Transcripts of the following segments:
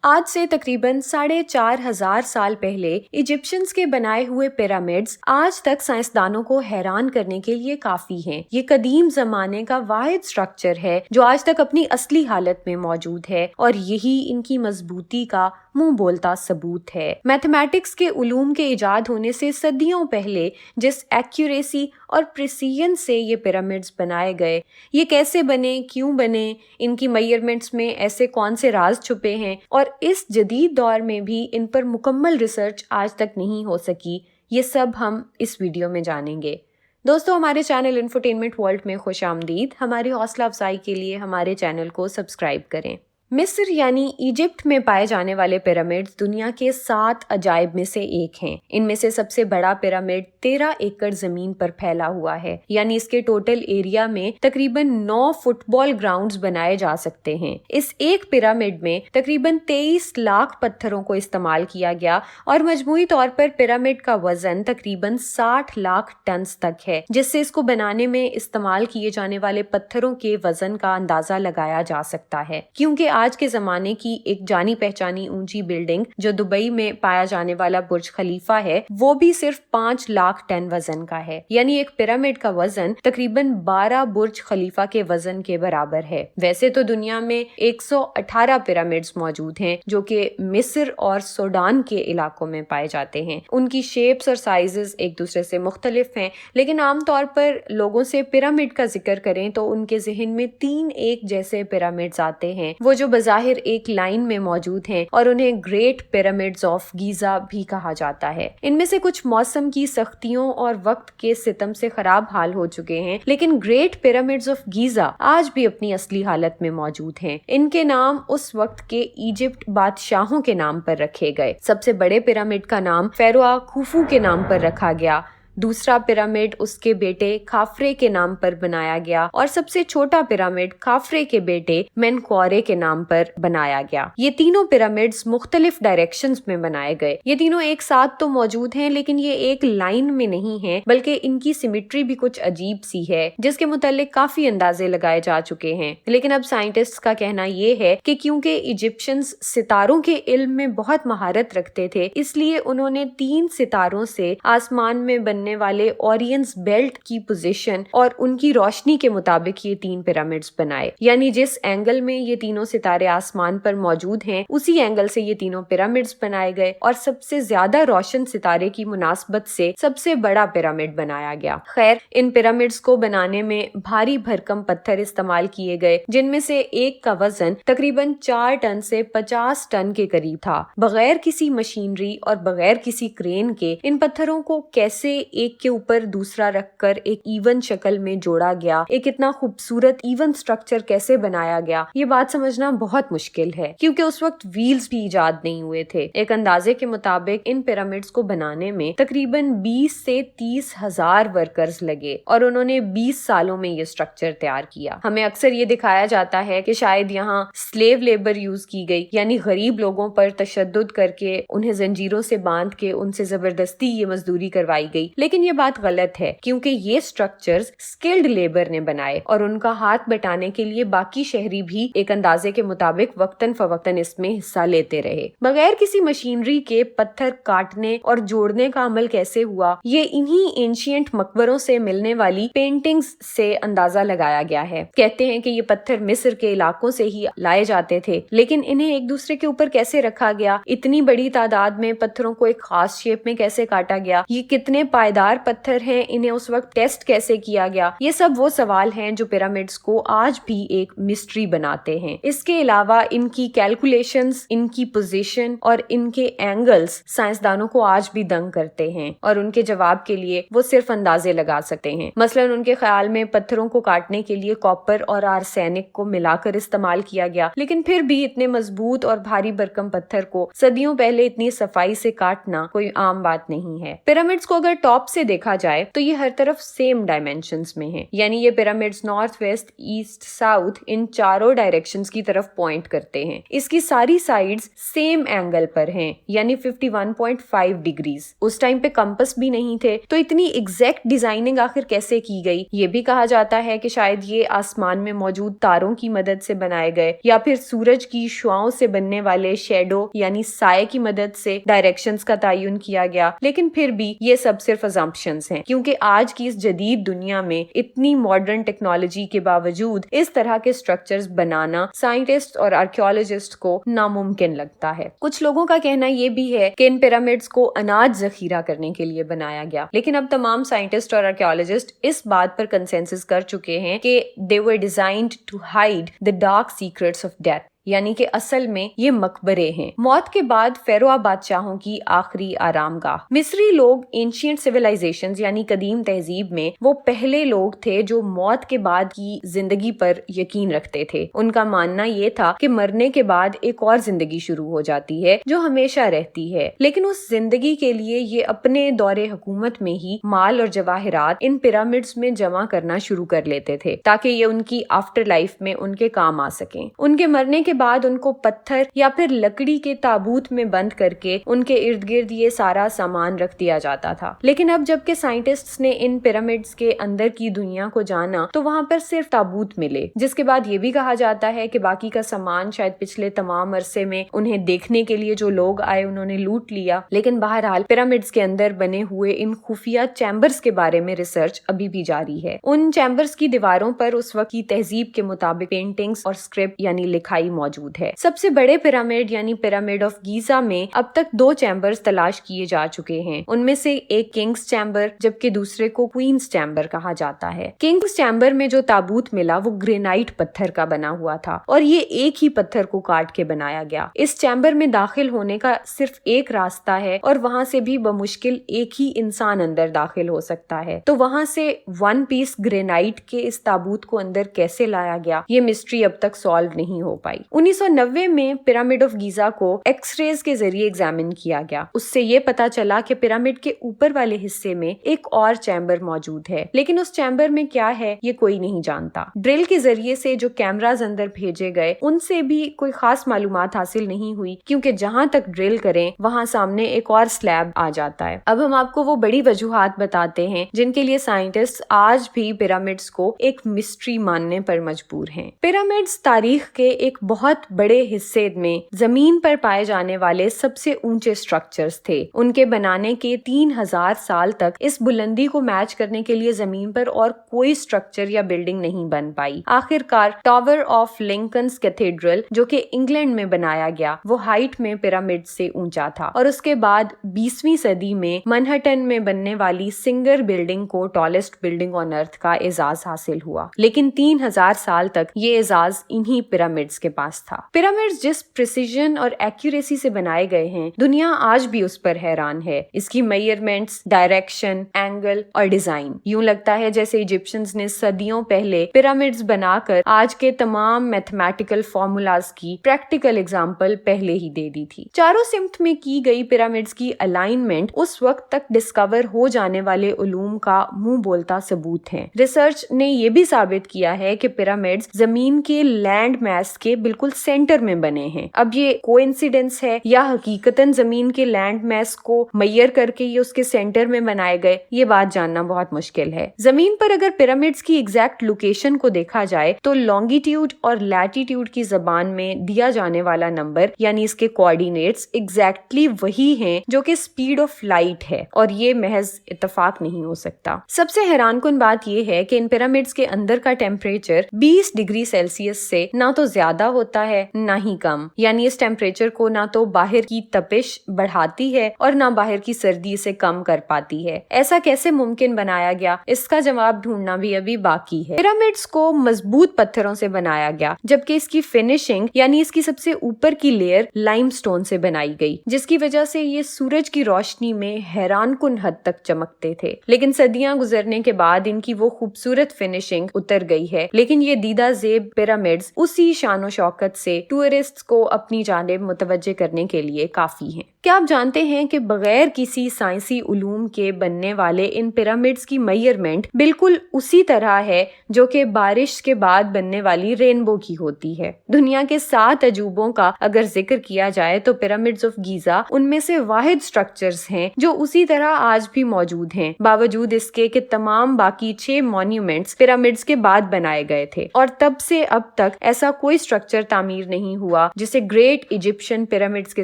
आज से तकरीबन 4,500 साल पहले इजिप्शियंस के बनाए हुए पिरामिड्स आज तक साइंसदानों को हैरान करने के लिए काफी हैं। ये कदीम जमाने का वाहिद स्ट्रक्चर है जो आज तक अपनी असली हालत में मौजूद है और यही इनकी मजबूती का मुंह बोलता सबूत है। मैथमेटिक्स के उलूम के इजाद होने से सदियों पहले जिस एक्यूरेसी और प्रिसीजन से ये पिरामिड्स बनाए गए, ये कैसे बने, क्यों बने, इनकी मेजरमेंट्स में ऐसे कौन से राज छुपे हैं और इस जदीद दौर में भी इन पर मुकम्मल रिसर्च आज तक नहीं हो सकी, ये सब हम इस वीडियो में जानेंगे। दोस्तों, हमारे चैनल इंफोटेनमेंट वर्ल्ड में खुश आमदीद। हमारी हौसला अफजाई के लिए हमारे चैनल को सब्सक्राइब करें। मिस्र यानी इजिप्ट में पाए जाने वाले पिरामिड्स दुनिया के 7 अजायब में से एक हैं। इनमें से सबसे बड़ा पिरामिड 13 एकड़ जमीन पर फैला हुआ है, यानी इसके टोटल एरिया में तकरीबन 9 फुटबॉल ग्राउंड्स बनाए जा सकते हैं। इस एक पिरामिड में तकरीबन 23 लाख पत्थरों को इस्तेमाल किया गया और मजमूई तौर पर पिरामिड का वजन तकरीबन 60 लाख टन तक है, जिससे इसको बनाने में इस्तेमाल किए जाने वाले पत्थरों के वजन का अंदाजा लगाया जा सकता है। क्योंकि आज के जमाने की एक जानी पहचानी ऊंची बिल्डिंग जो दुबई में पाया जाने वाला बुर्ज खलीफा है, वो भी सिर्फ 5 लाख टन वजन का है, यानी एक पिरामिड का वजन तकरीबन 12 बुर्ज खलीफा के वजन के बराबर है। वैसे तो दुनिया में 118 पिरामिड्स मौजूद हैं जो कि मिस्र और सूडान के इलाकों में पाए जाते हैं। उनकी शेप्स और साइजेस एक दूसरे से मुख्तलिफ हैं, लेकिन आमतौर पर लोगों से पिरामिड का जिक्र करें तो उनके जहन में 3 एक जैसे पिरामिड्स आते हैं, वो जो बज़ाहिर एक लाइन में मौजूद हैं और उन्हें ग्रेट पिरामिड्स ऑफ गीजा भी कहा जाता है। इनमें से कुछ मौसम की सख्तियों और वक्त के सितम से खराब हाल हो चुके हैं, लेकिन ग्रेट पिरामिड्स ऑफ गीजा आज भी अपनी असली हालत में मौजूद हैं। इनके नाम उस वक्त के इजिप्ट बादशाहों के नाम पर रखे गए। सबसे बड़े पिरामिड का नाम फेरोआ खुफू के नाम पर रखा गया, दूसरा पिरामिड उसके बेटे खाफरे के नाम पर बनाया गया और सबसे छोटा पिरामिड खाफरे के बेटे मेनक्वारे के नाम पर बनाया गया। ये तीनों पिरामिड्स मुख्तलिफ डायरेक्शंस में बनाए गए। ये तीनों एक साथ तो मौजूद हैं, लेकिन ये एक लाइन में नहीं है, बल्कि इनकी सिमेट्री भी कुछ अजीब सी है, जिसके मुतालिक काफी अंदाजे लगाए जा चुके हैं। लेकिन अब साइंटिस्ट्स का कहना ये है कि क्योंकि इजिप्शियंस सितारों के इल्म में बहुत महारत रखते थे, इसलिए उन्होंने 3 सितारों से आसमान में बनने वाले ओरियंस बेल्ट की पोजीशन और उनकी रोशनी के मुताबिक ये 3 पिरामिड्स बनाए। यानी जिस एंगल में ये तीनों सितारे आसमान पर मौजूद हैं, उसी एंगल से ये तीनों पिरामिड्स बनाए गए और सबसे ज्यादा रोशन सितारे की मुनासबत से सबसे बड़ा पिरामिड बनाया गया। खैर, इन पिरामिड्स को बनाने में भारी भरकम पत्थर इस्तेमाल किए गए, जिनमें से एक का वजन तकरीबन 4 टन से 50 टन के करीब था। बगैर किसी मशीनरी और बगैर किसी क्रेन के इन पत्थरों को कैसे एक के ऊपर दूसरा रखकर एक इवन शक्ल में जोड़ा गया, एक इतना खूबसूरत इवन स्ट्रक्चर कैसे बनाया गया, ये बात समझना बहुत मुश्किल है, क्योंकि उस वक्त व्हील्स भी इजाद नहीं हुए थे। एक अंदाजे के मुताबिक इन पिरामिड्स को बनाने में तकरीबन 20 से 30 हजार वर्कर्स लगे और उन्होंने 20 सालों में ये स्ट्रक्चर तैयार किया। हमें अक्सर ये दिखाया जाता है कि शायद यहाँ स्लेव लेबर यूज की गई, यानी गरीब लोगों पर तशद्दुद करके उन्हें जंजीरों से बांध के उनसे जबरदस्ती ये मजदूरी करवाई गई, लेकिन ये बात गलत है, क्योंकि ये स्ट्रक्चर्स स्किल्ड लेबर ने बनाए और उनका हाथ बटाने के लिए बाकी शहरी भी एक अंदाजे के मुताबिक वक्तन फवक्तन इसमें हिस्सा लेते रहे। बगैर किसी मशीनरी के पत्थर काटने और जोड़ने का अमल कैसे हुआ, ये इन्हीं एंशिएंट मकबरों से मिलने वाली पेंटिंग्स से अंदाजा लगाया गया है। कहते हैं कि ये पत्थर मिस्र के इलाकों से ही लाए जाते थे, लेकिन इन्हें एक दूसरे के ऊपर कैसे रखा गया, इतनी बड़ी तादाद में पत्थरों को एक खास शेप में कैसे काटा गया, ये कितने पायदार पत्थर हैं, इन्हें उस वक्त टेस्ट कैसे किया गया, ये सब वो सवाल हैं जो पिरामिड्स को आज भी एक मिस्ट्री बनाते हैं। इसके अलावा इनकी कैलकुलेशंस, इनकी पोजीशन और इनके एंगल्स साइंसदानों को आज भी दंग करते हैं और उनके जवाब के लिए वो सिर्फ अंदाजे लगा सकते हैं। मसलन उनके ख्याल में पत्थरों को काटने के लिए कॉपर और आर्सेनिक को मिलाकर इस्तेमाल किया गया, लेकिन फिर भी इतने मजबूत और भारी भरकम पत्थर को सदियों पहले इतनी सफाई से काटना कोई आम बात नहीं है। पिरामिड्स को अगर टॉप टॉप से देखा जाए तो ये हर तरफ सेम डायमेंशंस में हैं, यानी ये pyramids north west east south इन चारों डायरेक्शंस की तरफ पॉइंट करते हैं। इसकी सारी साइड्स सेम एंगल पर हैं, यानी 51.5 डिग्रीज। उस टाइम पे कंपास भी नहीं थे, तो इतनी एग्जैक्ट डिजाइनिंग आखिर कैसे की गई? ये भी कहा जाता है कि शायद ये आसमान में मौजूद तारों की मदद से बनाए गए, या फिर सूरज की शुआओं से बनने वाले शेडो यानी साए की मदद से डायरेक्शंस का तयन किया गया। लेकिन फिर भी ये सब सिर्फ अजम्पशंस हैं, क्योंकि आज की इस जदीद दुनिया में इतनी मॉडर्न टेक्नोलॉजी के बावजूद इस तरह के स्ट्रक्चर्स बनाना साइंटिस्ट और आर्कियोलॉजिस्ट को नामुमकिन लगता है। कुछ लोगों का कहना ये भी है कि इन पिरामिड्स को अनाज जखीरा करने के लिए बनाया गया, लेकिन अब तमाम साइंटिस्ट और आर्कियोलॉजिस्ट इस बात पर कंसेंसस कर चुके हैं कि they were designed to hide the dark secrets of death, यानी कि असल में ये मकबरे हैं, मौत के बाद फेरोआ बादशाहों की आखिरी आरामगाह। मिस्री लोग एंशिएंट सिविलाइजेशंस यानी कदीम तहजीब में वो पहले लोग थे जो मौत के बाद की जिंदगी पर यकीन रखते थे। उनका मानना ये था कि मरने के बाद एक और जिंदगी शुरू हो जाती है जो हमेशा रहती है, लेकिन उस जिंदगी के लिए ये अपने दौरे हुकूमत में ही माल और जवाहिरात इन पिरामिड्स में जमा करना शुरू कर लेते थे ताकि ये उनकी आफ्टर लाइफ में उनके काम आ सकें। उनके मरने के बाद उनको पत्थर या फिर लकड़ी के ताबूत में बंद करके उनके इर्द गिर्द ये सारा सामान रख दिया जाता था। लेकिन अब जबकि साइंटिस्ट्स ने इन पिरामिड्स के अंदर की दुनिया को जाना तो वहां पर सिर्फ ताबूत मिले, जिसके बाद ये भी कहा जाता है कि बाकी का सामान शायद पिछले तमाम अरसे में उन्हें देखने के लिए जो लोग आए उन्होंने लूट लिया। लेकिन बहरहाल पिरामिड्स के अंदर बने हुए इन खुफिया चैम्बर्स के बारे में रिसर्च अभी भी जारी है। उन चैम्बर्स की दीवारों पर उस वक्त की तहजीब के मुताबिक पेंटिंग्स और स्क्रिप्ट यानी लिखाई मौजूद है। सबसे बड़े पिरामिड यानी पिरामिड ऑफ गीजा में अब तक 2 चैम्बर्स तलाश किए जा चुके हैं। उनमें से एक किंग्स चैम्बर जबकि दूसरे को क्वींस चैम्बर कहा जाता है। किंग्स चैम्बर में जो ताबूत मिला वो ग्रेनाइट पत्थर का बना हुआ था और ये एक ही पत्थर को काट के बनाया गया। इस चैम्बर में दाखिल होने का सिर्फ एक रास्ता है और वहां से भी बमुश्किल एक ही इंसान अंदर दाखिल हो सकता है। तो वहां से 1 पीस ग्रेनाइट के इस ताबूत को अंदर कैसे लाया गया, ये मिस्ट्री अब तक सॉल्व नहीं हो पाई। 1990 में पिरामिड ऑफ गीजा को एक्सरेज के जरिए एग्जामिन किया गया। उससे ये पता चला कि पिरामिड के ऊपर वाले हिस्से में एक और चैम्बर मौजूद है, लेकिन उस चैम्बर में क्या है ये कोई नहीं जानता। ड्रिल के जरिए से जो कैमरास अंदर भेजे गए उनसे भी कोई खास मालूमात हासिल नहीं हुई, क्योंकि जहां तक ड्रिल करें वहां सामने एक और स्लैब आ जाता है। अब हम आपको वो बड़ी वजूहात बताते हैं जिनके लिए साइंटिस्ट आज भी पिरामिड्स को एक मिस्ट्री मानने पर मजबूर हैं। पिरामिड्स तारीख के एक बहुत बड़े हिस्से में जमीन पर पाए जाने वाले सबसे ऊंचे स्ट्रक्चर्स थे। उनके बनाने के 3000 साल तक इस बुलंदी को मैच करने के लिए जमीन पर और कोई स्ट्रक्चर या बिल्डिंग नहीं बन पाई। आखिरकार टावर ऑफ लिंकन्स कैथेड्रल जो कि इंग्लैंड में बनाया गया वो हाइट में पिरामिड से ऊंचा था और उसके बाद 20वीं सदी में मैनहट्टन में बनने वाली सिंगर बिल्डिंग को टॉलेस्ट बिल्डिंग ऑन अर्थ का एजाज हासिल हुआ। लेकिन 3000 साल तक ये एजाज इन्हीं पिरामिड्स के पास था। पिरामिड्स जिस प्रिसीजन और एक्यूरेसी से बनाए गए हैं दुनिया आज भी उस पर हैरान है। इसकी मेजरमेंट्स, डायरेक्शन, एंगल और डिजाइन यूं लगता है जैसे इजिप्शियंस ने सदियों पहले पिरामिड्स बनाकर आज के तमाम मैथमेटिकल फॉर्मूलाज की प्रैक्टिकल एग्जांपल पहले ही दे दी थी। चारों सिमत में की गई पिरामिड्स की अलाइनमेंट उस वक्त तक डिस्कवर हो जाने वाले उलूम का मुंह बोलता सबूत है। रिसर्च ने यह भी साबित किया है कि पिरामिड्स जमीन के लैंड मैस के बिल्कुल सेंटर में बने हैं। अब ये कोइंसिडेंस है या हकीकतन जमीन के लैंड मैस को मैयर करके ये उसके सेंटर में बनाए गए, ये बात जानना बहुत मुश्किल है। जमीन पर अगर पिरामिड्स की एग्जैक्ट लोकेशन को देखा जाए तो लॉन्गिट्यूड और लैटिट्यूड की जबान में दिया जाने वाला नंबर यानी इसके कोऑर्डिनेट्स एग्जैक्टली वही हैं जो कि स्पीड ऑफ लाइट है और ये महज इत्तेफाक नहीं हो सकता। सबसे हैरानकुन बात ये है कि इन पिरामिड्स के अंदर का टेम्परेचर 20 डिग्री सेल्सियस से ना तो ज्यादा होता है ना ही कम, यानी इस टेम्परेचर को ना तो बाहर की तपिश बढ़ाती है और ना बाहर की सर्दी से कम कर पाती है। ऐसा कैसे मुमकिन बनाया गया, इसका जवाब ढूंढना भी अभी बाकी है। पिरामिड्स को मजबूत पत्थरों से बनाया गया जबकि इसकी फिनिशिंग यानी इसकी सबसे ऊपर की लेयर लाइमस्टोन से बनाई गई, जिसकी वजह से ये सूरज की रोशनी में हैरानकुन हद तक चमकते थे। लेकिन सदियां गुजरने के बाद इनकी वो खूबसूरत फिनिशिंग उतर गई है, लेकिन ये दीदा जेब पिरामिड्स उसी शानो शौकत शौकत से टूरिस्ट्स को अपनी जानिब मुतवज्जे करने के लिए काफ़ी हैं। क्या आप जानते हैं कि बगैर किसी साइंसी उलूम के बनने वाले इन पिरामिड्स की मेजरमेंट बिल्कुल उसी तरह है जो कि बारिश के बाद बनने वाली रेनबो की होती है। दुनिया के 7 अजूबों का अगर जिक्र किया जाए तो पिरामिड्स ऑफ गीजा उनमें से वाहिद स्ट्रक्चर्स हैं जो उसी तरह आज भी मौजूद हैं, बावजूद इसके कि तमाम बाकी 6 मॉन्यूमेंट्स पिरामिड्स के बाद बनाए गए थे और तब से अब तक ऐसा कोई स्ट्रक्चर तामीर नहीं हुआ जिसे ग्रेट इजिप्शियन पिरामिड्स के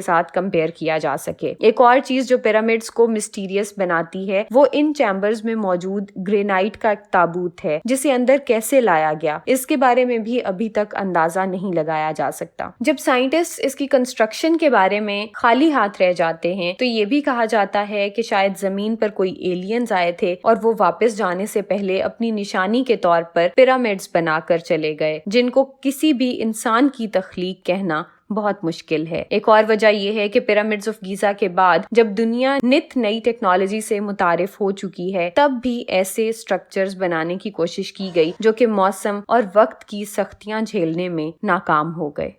साथ कंपेयर किया जा सके। एक और चीज जो पिरामिड्स को मिस्टीरियस बनाती है वो इन चैम्बर्स में मौजूद ग्रेनाइट का एक ताबूत है जिसे अंदर कैसे लाया गया, इसके बारे में भी अभी तक अंदाजा नहीं लगाया जा सकता। जब साइंटिस्ट इसकी कंस्ट्रक्शन के बारे में खाली हाथ रह जाते हैं तो ये भी कहा जाता है कि शायद जमीन पर कोई एलियंस आए थे और वो वापस जाने से पहले अपनी निशानी के तौर पर पिरामिड्स बनाकर चले गए, जिनको किसी भी इंसान की तख्लीक कहना बहुत मुश्किल है। एक और वजह यह है कि पिरामिड्स ऑफ गीजा के बाद जब दुनिया नित नई टेक्नोलॉजी से मुतारिफ हो चुकी है तब भी ऐसे स्ट्रक्चर्स बनाने की कोशिश की गई जो कि मौसम और वक्त की सख्तियां झेलने में नाकाम हो गए।